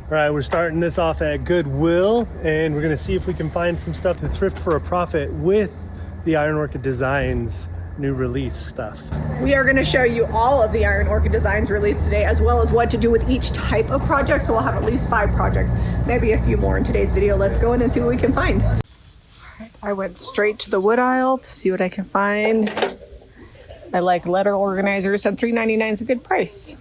All right, we're starting this off at Goodwill, and we're gonna see if we can find some stuff to thrift for a profit with the Iron Orchid Designs new release stuff. We are going to show you all of the Iron Orchid Designs released today, as well as what to do with each type of project. So we'll have at least 5 projects, maybe a few more in today's video. Let's go in and see what we can find. I went straight to the wood aisle to see what I can find. I like letter organizers, and $3.99 is a good price.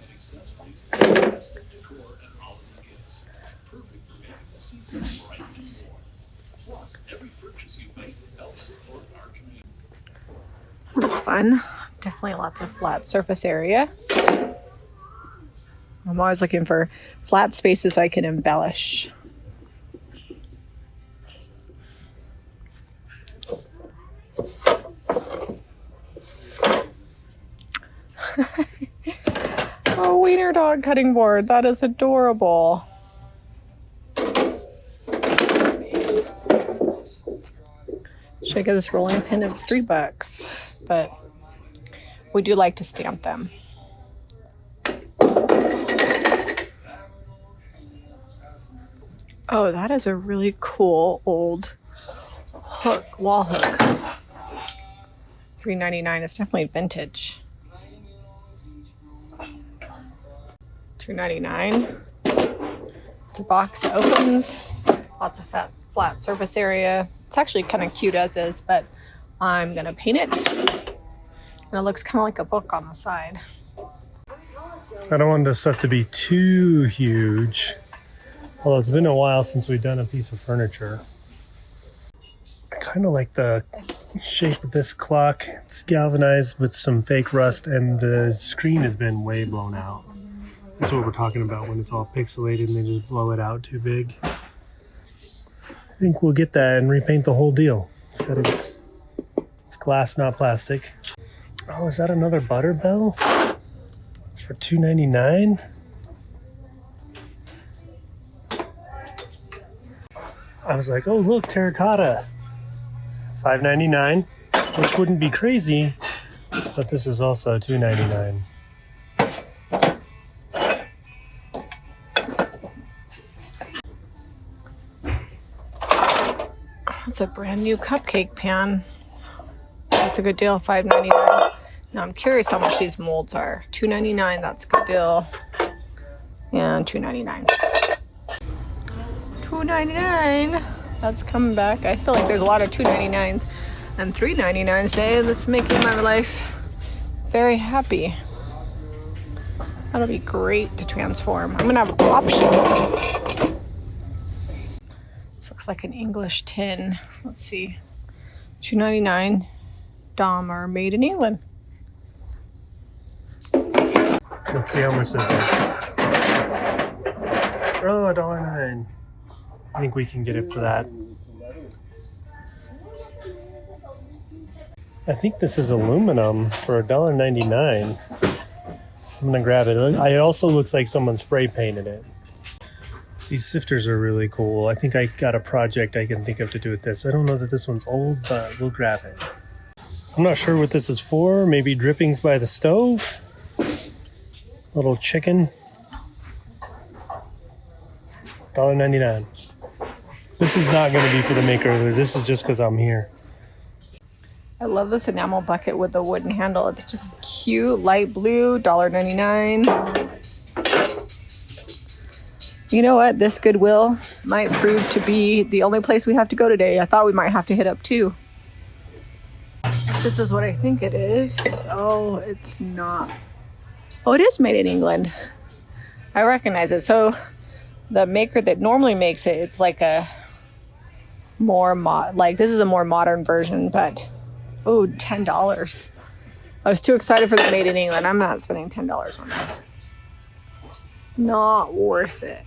That's fun. Definitely lots of flat surface area. I'm always looking for flat spaces I can embellish. Oh, wiener dog cutting board. That is adorable. Should I get this rolling pin? It's $3, but we do like to stamp them. Oh, that is a really cool old hook, wall hook. $3.99. It's definitely vintage. $2.99. It's a box that opens. Lots of flat surface area. It's actually kind of cute as is, but I'm gonna paint it. And it looks kind of like a book on the side. I don't want this stuff to be too huge. Although it's been a while since we've done a piece of furniture. I kind of like the shape of this clock. It's galvanized with some fake rust, and the screen has been way blown out. That's what we're talking about when it's all pixelated and they just blow it out too big. I think we'll get that and repaint the whole deal. It's glass, not plastic. Oh, is that another butter bell? For $2.99? I was like, oh look, terracotta. $5.99, which wouldn't be crazy, but this is also $2.99. It's a brand new cupcake pan. That's a good deal, $5.99. Now I'm curious how much these molds are. $2.99, that's a good deal. And $2.99. $2.99, that's coming back. I feel like there's a lot of $2.99s and $3.99s today. That's making my life very happy. That'll be great to transform. I'm gonna have options. This looks like an English tin. Let's see. $2.99. Dahmer, made in England. Let's see how much this is. Oh, $1.09. I think we can get it for that. I think this is aluminum for $1.99. I'm gonna grab it. It also looks like someone spray painted it. These sifters are really cool. I think I got a project I can think of to do with this. I don't know that this one's old, but we'll grab it. I'm not sure what this is for. Maybe drippings by the stove. Little chicken. $1.99. This is not going to be for the maker. This is just because I'm here. I love this enamel bucket with the wooden handle. It's just cute, light blue, $1.99. You know what? This Goodwill might prove to be the only place we have to go today. I thought we might have to hit up 2. This is what I think it is. Oh, it's not. Oh, it is made in England. I recognize it. So the maker that normally makes it, it's like a more this is a more modern version, but oh, $10. I was too excited for the made in England. I'm not spending $10 on that. Not worth it.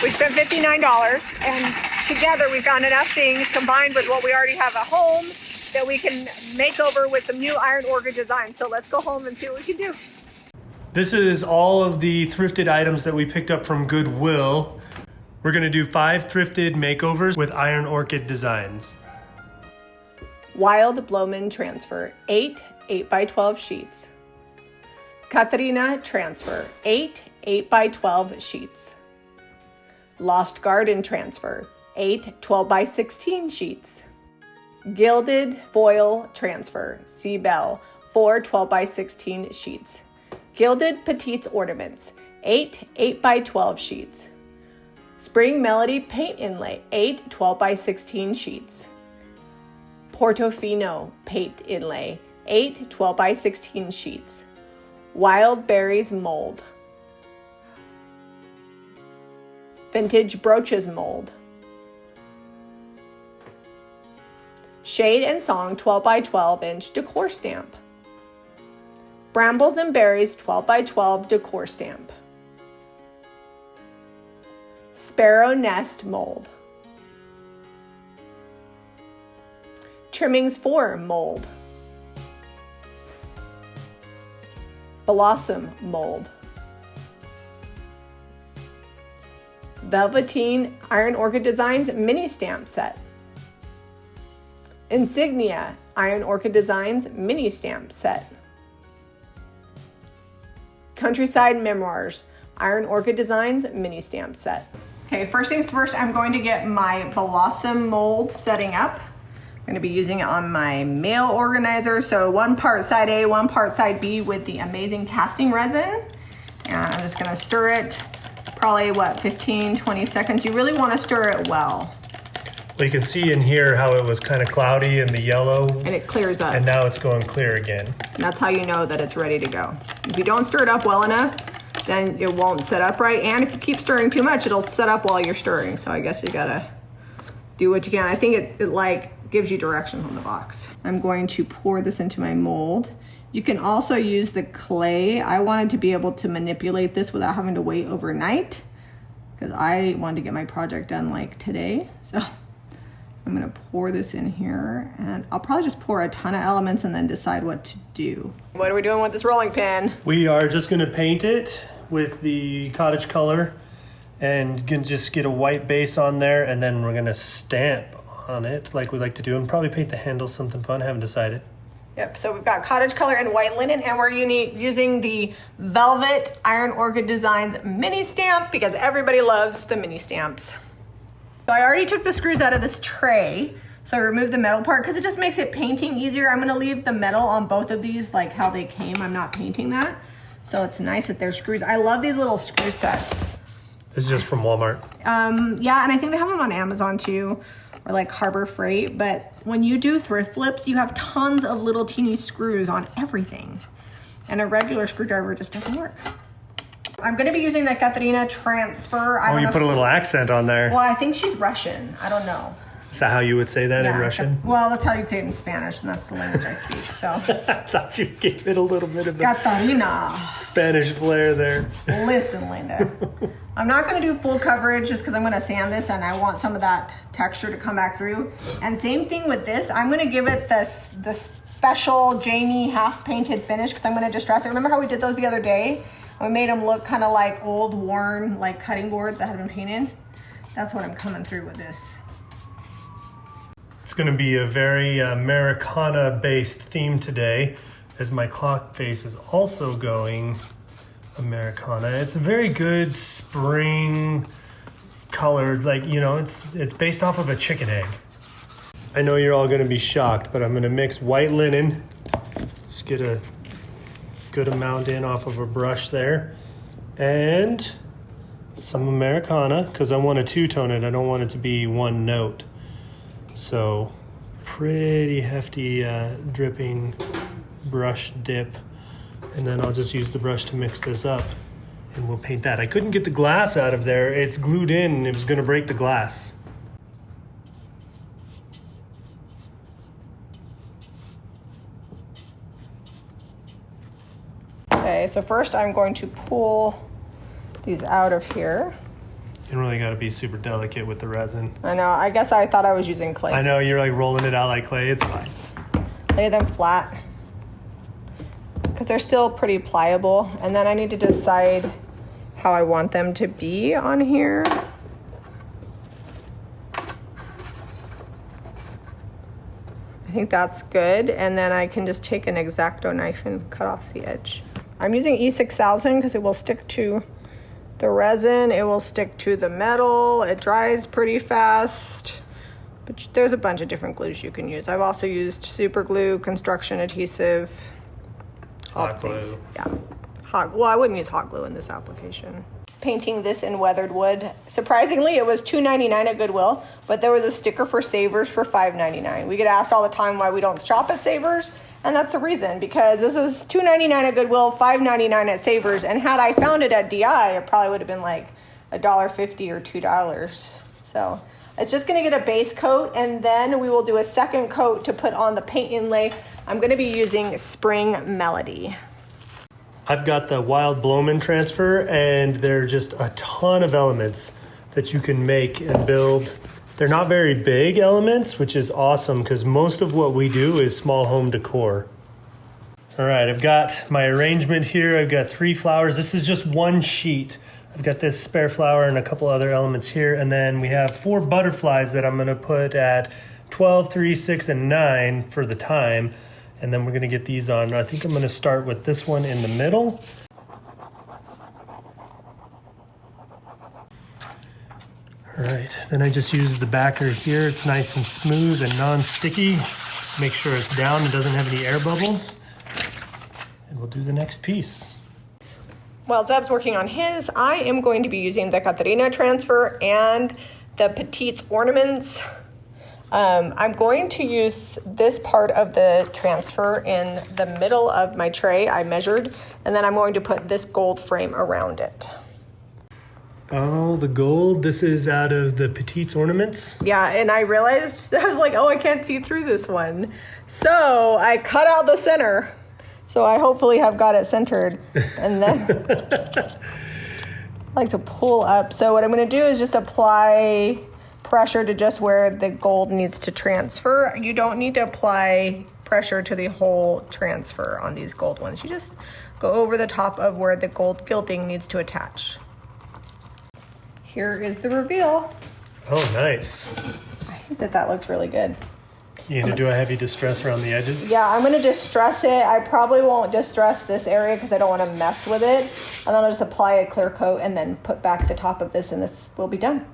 We spent $59, and together we found enough things combined with what we already have at home that we can make over with some new Iron Orchid design. So let's go home and see what we can do. This is all of the thrifted items that we picked up from Goodwill. We're gonna do 5 thrifted makeovers with Iron Orchid designs. Wild Blowman transfer, 8 8x12 sheets. Catarina Transfer, 8 8x12 sheets. Lost Garden Transfer, 8 12x16 sheets. Gilded Foil Transfer, C. Bell, 4 12x16 sheets. Gilded Petites Ornaments, 8 8x12 sheets. Spring Melody Paint Inlay, 8 12x16 sheets. Portofino Paint Inlay, 8 12x16 sheets. Wild Berries Mold. Vintage Brooches Mold. Shade and Song 12x12 inch decor stamp. Brambles and Berries 12x12 decor stamp. Sparrow Nest Mold. Trimmings 4 Mold. Blossom Mold. Velveteen Iron Orchid Designs Mini Stamp Set. Insignia Iron Orchid Designs Mini Stamp Set. Countryside Memoirs Iron Orchid Designs Mini Stamp Set. Okay, first things first, I'm going to get my Blossom mold setting up. I'm going to be using it on my mail organizer. So 1 part side A, 1 part side B with the amazing casting resin. And I'm just going to stir it probably, 15, 20 seconds. You really want to stir it well. Well, you can see in here how it was kind of cloudy in the yellow. And it clears up. And now it's going clear again. And that's how you know that it's ready to go. If you don't stir it up well enough, then it won't set up right. And if you keep stirring too much, it'll set up while you're stirring. So I guess you gotta do what you can. I think it like gives you directions on the box. I'm going to pour this into my mold. You can also use the clay. I wanted to be able to manipulate this without having to wait overnight because I wanted to get my project done like today. So I'm gonna pour this in here and I'll probably just pour a ton of elements and then decide what to do. What are we doing with this rolling pin? We are just gonna paint it with the cottage color and can just get a white base on there, and then we're gonna stamp on it like we like to do, and probably paint the handle something fun. Haven't decided. Yep, so we've got cottage color and white linen, and we're using the Velvet Iron Orchid Designs mini stamp because everybody loves the mini stamps. So I already took the screws out of this tray, so I removed the metal part because it just makes it painting easier. I'm gonna leave the metal on both of these like how they came. I'm not painting that. So it's nice that they're screws. I love these little screw sets. This is just from Walmart. Yeah, and I think they have them on Amazon too, or like Harbor Freight. But when you do thrift flips, you have tons of little teeny screws on everything. And a regular screwdriver just doesn't work. I'm gonna be using the Catarina Transfer. Oh, you put a little accent on there. Well, I think she's Russian. I don't know. Is that how you would say that in Russian? Well, that's how you'd say it in Spanish, and that's the language I speak, so. I thought you gave it a little bit of the Catarina. Spanish flair there. Listen, Linda. I'm not gonna do full coverage just because I'm gonna sand this and I want some of that texture to come back through. And same thing with this. I'm gonna give it the special Jami half painted finish because I'm gonna distress it. Remember how we did those the other day? We made them look kind of like old, worn, like cutting boards that had been painted. That's what I'm coming through with this. It's going to be a very Americana-based theme today, as my clock face is also going Americana. It's a very good spring colored, like, you know, it's based off of a chicken egg. I know you're all going to be shocked, but I'm going to mix white linen. Just get a good amount in off of a brush there, and some Americana because I want to two-tone it. I don't want it to be one note. So pretty hefty dripping brush dip, and then I'll just use the brush to mix this up and we'll paint that. I couldn't get the glass out of there. It's glued in and it was going to break the glass. Okay, so first I'm going to pull these out of here. You really got to be super delicate with the resin. I know, I guess I thought I was using clay. I know, you're like rolling it out like clay. It's fine. Lay them flat because they're still pretty pliable. And then I need to decide how I want them to be on here. I think that's good. And then I can just take an X-Acto knife and cut off the edge. I'm using E6000 because it will stick to the resin, it will stick to the metal, it dries pretty fast. But there's a bunch of different glues you can use. I've also used super glue, construction adhesive, hot glue. Yeah, well, I wouldn't use hot glue in this application. Painting this in weathered wood. Surprisingly, it was $2.99 at Goodwill, but there was a sticker for Savers for $5.99. We get asked all the time why we don't shop at Savers, and that's the reason, because this is $2.99 at Goodwill, $5.99 at Savers, and had I found it at DI, it probably would have been like $1.50 or $2. So it's just gonna get a base coat, and then we will do a second coat to put on the paint inlay. I'm gonna be using Spring Melody. I've got the Wild Blowman transfer, and there are just a ton of elements that you can make and build. They're not very big elements, which is awesome because most of what we do is small home decor. All right, I've got my arrangement here. I've got 3 flowers. This is just one sheet. I've got this spare flower and a couple other elements here. And then we have 4 butterflies that I'm gonna put at 12, 3, 6, and 9 for the time. And then we're gonna get these on. I think I'm gonna start with this one in the middle. All right, then I just use the backer here. It's nice and smooth and non-sticky. Make sure it's down and doesn't have any air bubbles. And we'll do the next piece. While Zeb's working on his, I am going to be using the Catarina transfer and the Petites ornaments. I'm going to use this part of the transfer in the middle of my tray. I measured, and then I'm going to put this gold frame around it. Oh, the gold. This is out of the Petites ornaments? Yeah, and I realized, I was like, oh, I can't see through this one. So I cut out the center. So I hopefully have got it centered. And then I like to pull up. So what I'm going to do is just apply pressure to just where the gold needs to transfer. You don't need to apply pressure to the whole transfer on these gold ones. You just go over the top of where the gold gilding needs to attach. Here is the reveal. Oh, nice. I think that looks really good. You gonna do a heavy distress around the edges? Yeah, I'm gonna distress it. I probably won't distress this area because I don't want to mess with it. And then I'll just apply a clear coat and then put back the top of this, and this will be done.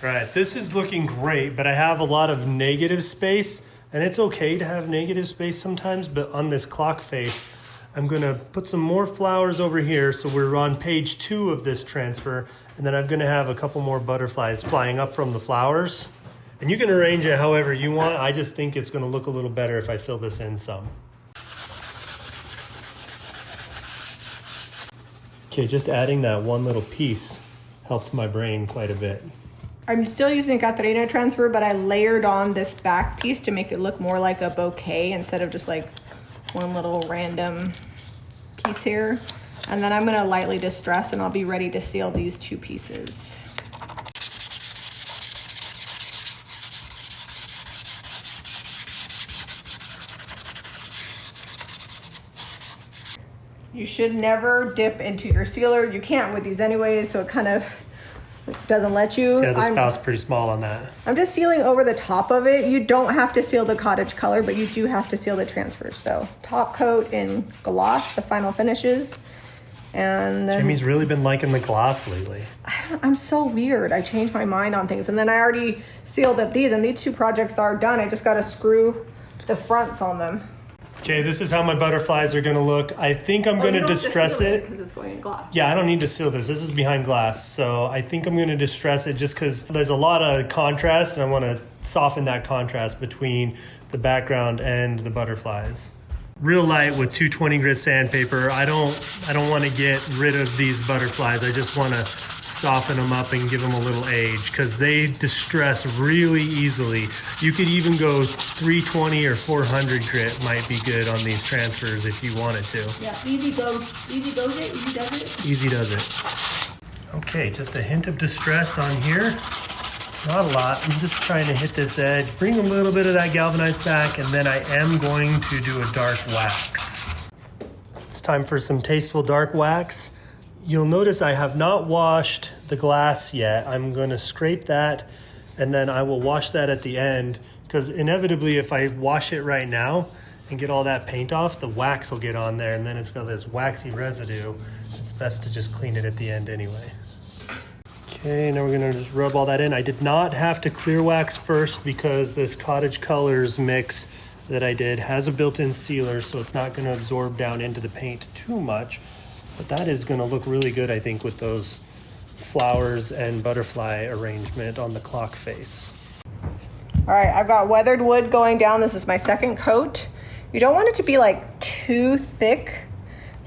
Right, this is looking great, but I have a lot of negative space, and it's okay to have negative space sometimes, but on this clock face, I'm gonna put some more flowers over here, so we're on page 2 of this transfer, and then I'm gonna have a couple more butterflies flying up from the flowers. And you can arrange it however you want. I just think it's gonna look a little better if I fill this in some. Okay, just adding that one little piece helped my brain quite a bit. I'm still using Catarina transfer, but I layered on this back piece to make it look more like a bouquet instead of just like one little random piece here. And then I'm gonna lightly distress, and I'll be ready to seal these 2 pieces. You should never dip into your sealer. You can't with these anyways, so it kind of doesn't let you. Yeah, the spout's pretty small on that. I'm just sealing over the top of it. You don't have to seal the cottage color, but you do have to seal the transfers. So top coat in gloss, the final finishes. And then, Jimmy's really been liking the gloss lately. I'm so weird. I change my mind on things. And then I already sealed up these, and these 2 projects are done. I just got to screw the fronts on them. Okay, this is how my butterflies are gonna look. I think I'm gonna distress it. Because it's going in glass. Yeah, I don't need to seal this. This is behind glass. So I think I'm gonna distress it just because there's a lot of contrast, and I wanna soften that contrast between the background and the butterflies. Real light with 220 grit sandpaper. I don't wanna get rid of these butterflies. I just wanna soften them up and give them a little age because they distress really easily. You could even go 320 or 400 grit might be good on these transfers if you wanted to. Yeah, easy goes it, easy does it. Easy does it. Okay, just a hint of distress on here. Not a lot. I'm just trying to hit this edge, bring a little bit of that galvanized back, and then I am going to do a dark wax. It's time for some tasteful dark wax. You'll notice I have not washed the glass yet. I'm going to scrape that, and then I will wash that at the end, because inevitably if I wash it right now and get all that paint off, the wax will get on there and then it's got this waxy residue. It's best to just clean it at the end anyway. Okay, now we're gonna just rub all that in. I did not have to clear wax first because this Cottage Colors mix that I did has a built-in sealer, so it's not gonna absorb down into the paint too much. But that is gonna look really good, I think, with those flowers and butterfly arrangement on the clock face. All right, I've got weathered wood going down. This is my second coat. You don't want it to be like too thick.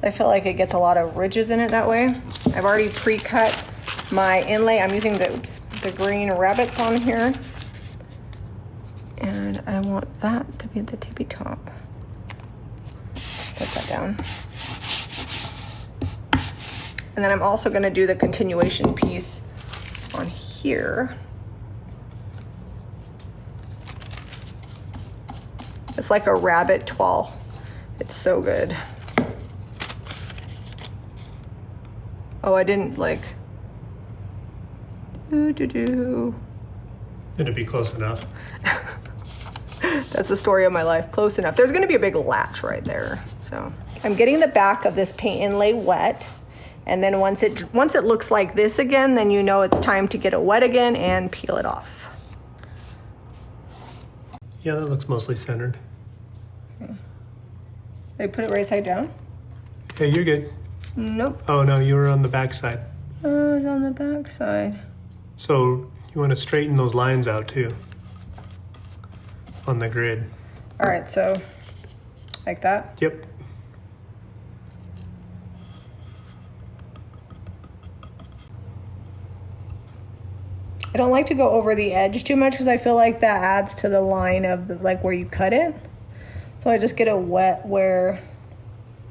I feel like it gets a lot of ridges in it that way. I've already pre-cut my inlay. I'm using the green rabbits on here. And I want that to be the tippy top. Set that down. And then I'm also gonna do the continuation piece on here. It's like a rabbit toile. It's so good. Oh, I didn't like, It'd be close enough. That's the story of my life, close enough. There's gonna be a big latch right there. So I'm getting the back of this paint inlay wet. And then once it looks like this again, then you know it's time to get it wet again and peel it off. Yeah, that looks mostly centered. Okay. Did I put it right side down? Okay, you're good. Nope. Oh no, you were on the back side. Oh, it's on the back side. So you want to straighten those lines out too on the grid. All right, so like that? Yep. I don't like to go over the edge too much because I feel like that adds to the line of the, like where you cut it. So I just get it wet where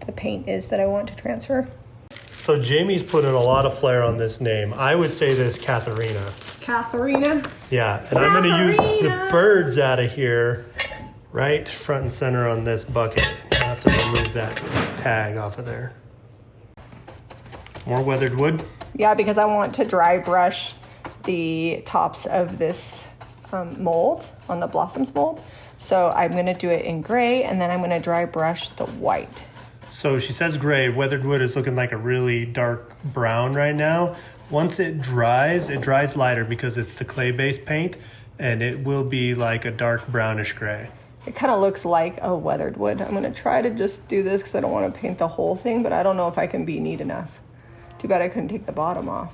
the paint is that I want to transfer. So Jamie's put in a lot of flair on this name. I would say this Katharina. Katharina? Yeah, and I'm going to use the birds out of here right front and center on this bucket. I'll have to remove this tag off of there. More weathered wood? Yeah, because I want to dry brush the tops of this mold, on the blossoms mold. So I'm gonna do it in gray and then I'm gonna dry brush the white. So she says gray, weathered wood is looking like a really dark brown right now. Once it dries lighter because it's the clay-based paint and it will be like a dark brownish gray. It kind of looks like a weathered wood. I'm gonna try to just do this because I don't want to paint the whole thing, but I don't know if I can be neat enough. Too bad I couldn't take the bottom off.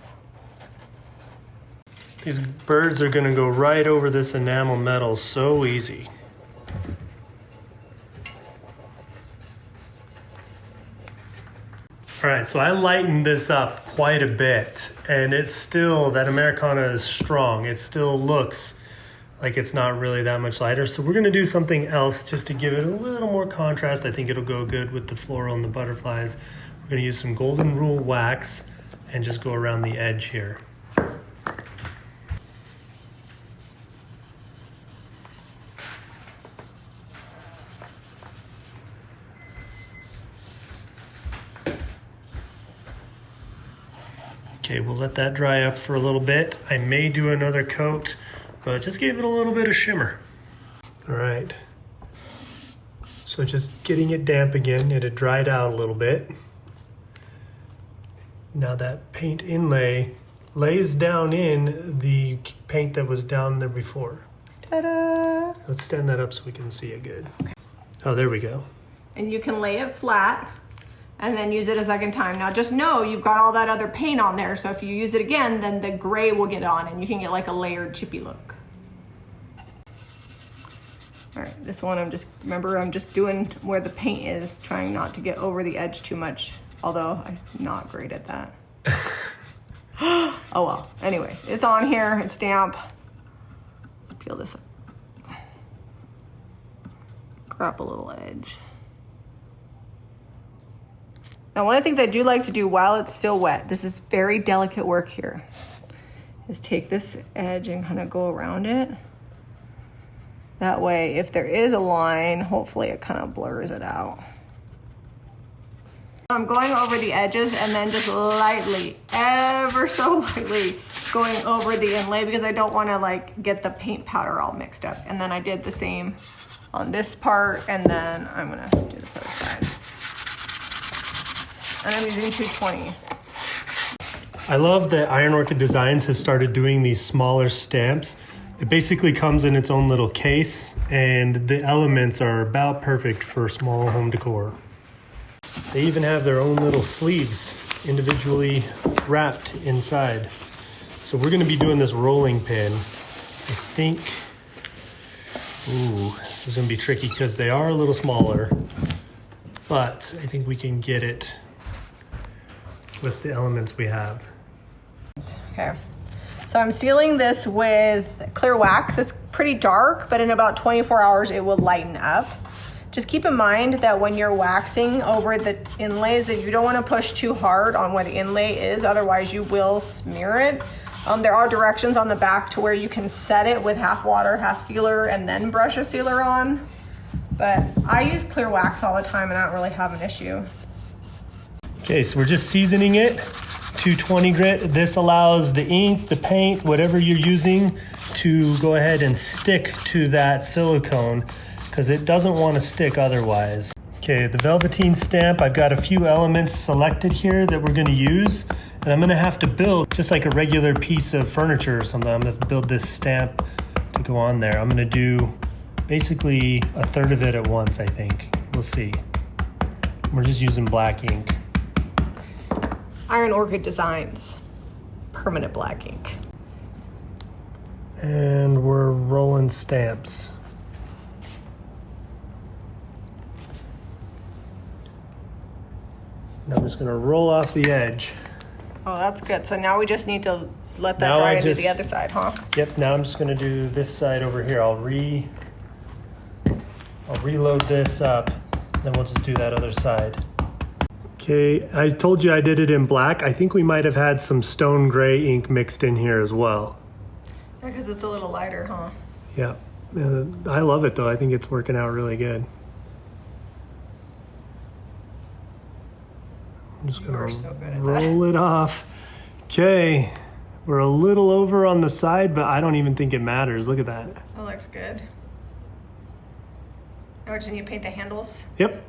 These birds are gonna go right over this enamel metal so easy. All right, so I lightened this up quite a bit and it's still, that Americana is strong. It still looks like it's not really that much lighter. So we're gonna do something else just to give it a little more contrast. I think it'll go good with the floral and the butterflies. We're gonna use some golden rule wax and just go around the edge here. Okay, we'll let that dry up for a little bit. I may do another coat, but just give it a little bit of shimmer. All right. So just getting it damp again. It had dried out a little bit. Now that paint inlay lays down in the paint that was down there before. Ta-da! Let's stand that up so we can see it good. Oh, there we go. And you can lay it flat and then use it a second time. Now just know you've got all that other paint on there, so if you use it again, then the gray will get on and you can get like a layered chippy look. All right, this one I'm just doing where the paint is, trying not to get over the edge too much, although I'm not great at that. Oh well, anyways, it's on here, it's damp. Let's peel this up. Grab a little edge. Now, one of the things I do like to do while it's still wet, this is very delicate work here, is take this edge and kind of go around it. That way, if there is a line, hopefully it kind of blurs it out. I'm going over the edges and then just lightly, ever so lightly, going over the inlay because I don't want to like get the paint powder all mixed up. And then I did the same on this part, and then I'm gonna do this other side. And I'm using 220. I love that Iron Orchid Designs has started doing these smaller stamps. It basically comes in its own little case, and the elements are about perfect for small home decor. They even have their own little sleeves individually wrapped inside. So we're gonna be doing this rolling pin. I think, ooh, this is gonna be tricky because they are a little smaller, but I think we can get it with the elements we have. Okay, so I'm sealing this with clear wax. It's pretty dark, but in about 24 hours, it will lighten up. Just keep in mind that when you're waxing over the inlays, that you don't want to push too hard on where the inlay is, otherwise you will smear it. There are directions on the back to where you can set it with half water, half sealer, and then brush a sealer on. But I use clear wax all the time and I don't really have an issue. Okay, so we're just seasoning it, 220 grit. This allows the ink, the paint, whatever you're using to go ahead and stick to that silicone because it doesn't want to stick otherwise. Okay, the velveteen stamp, I've got a few elements selected here that we're gonna use, and I'm gonna have to build just like a regular piece of furniture or something. I'm gonna build this stamp to go on there. I'm gonna do basically a third of it at once, I think. We'll see. We're just using black ink. Iron Orchid Designs, permanent black ink. And we're rolling stamps. And I'm just gonna roll off the edge. Oh, that's good. So now we just need to let that Now dry I and do just- the other side, huh? Yep, now I'm just gonna do this side over here. I'll reload this up, then we'll just do that other side. Okay, I told you I did it in black. I think we might have had some stone gray ink mixed in here as well. Yeah, because it's a little lighter, huh? Yeah, I love it though. I think it's working out really good. I'm just You are gonna so good at roll it off. Okay, we're a little over on the side, but I don't even think it matters. Look at that. That looks good. Now we just need to paint the handles. Yep.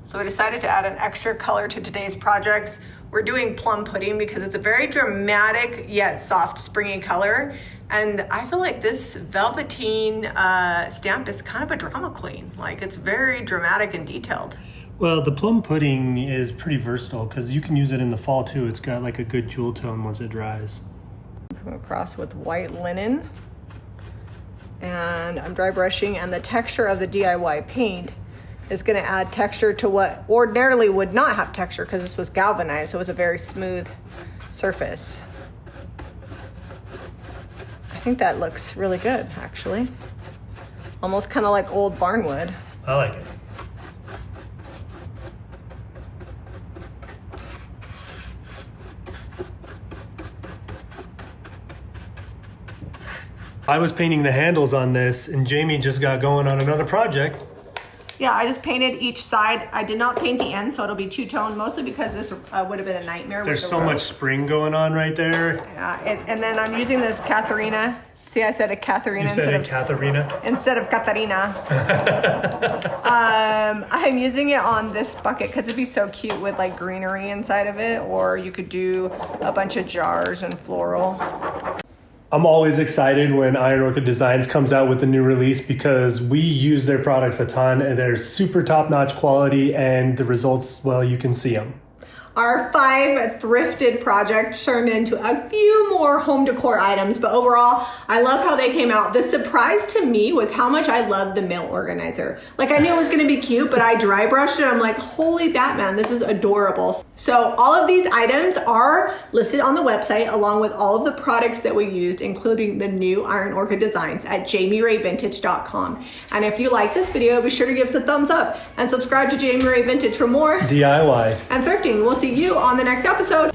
So we decided to add an extra color to today's projects. We're doing plum pudding because it's a very dramatic yet soft springy color. And I feel like this velveteen stamp is kind of a drama queen. Like it's very dramatic and detailed. Well, the plum pudding is pretty versatile because you can use it in the fall too. It's got like a good jewel tone once it dries. Come across with white linen. And I'm dry brushing, and the texture of the DIY paint is gonna add texture to what ordinarily would not have texture because this was galvanized, so it was a very smooth surface. I think that looks really good, actually. Almost kind of like old barnwood. I like it. I was painting the handles on this, and Jamie just got going on another project. Yeah, I just painted each side. I did not paint the end, so it'll be two-tone, mostly because this would have been a nightmare. There's with the so rope. much spring going on right there. And then I'm using this Katharina. See, I said a Katharina You said it, Katharina. instead of Katarina. I'm using it on this bucket because it'd be so cute with like greenery inside of it, or you could do a bunch of jars and floral. I'm always excited when Iron Orchid Designs comes out with a new release because we use their products a ton and they're super top-notch quality, and the results, well, you can see them. Our 5 thrifted projects turned into a few more home decor items, but overall, I love how they came out. The surprise to me was how much I loved the mail organizer. Like, I knew it was gonna be cute, but I dry brushed it. I'm like, holy Batman, this is adorable. So all of these items are listed on the website along with all of the products that we used, including the new Iron Orchid designs at JamiRayVintage.com. And if you like this video, be sure to give us a thumbs up and subscribe to Jami Ray Vintage for more DIY and thrifting. We'll see you on the next episode.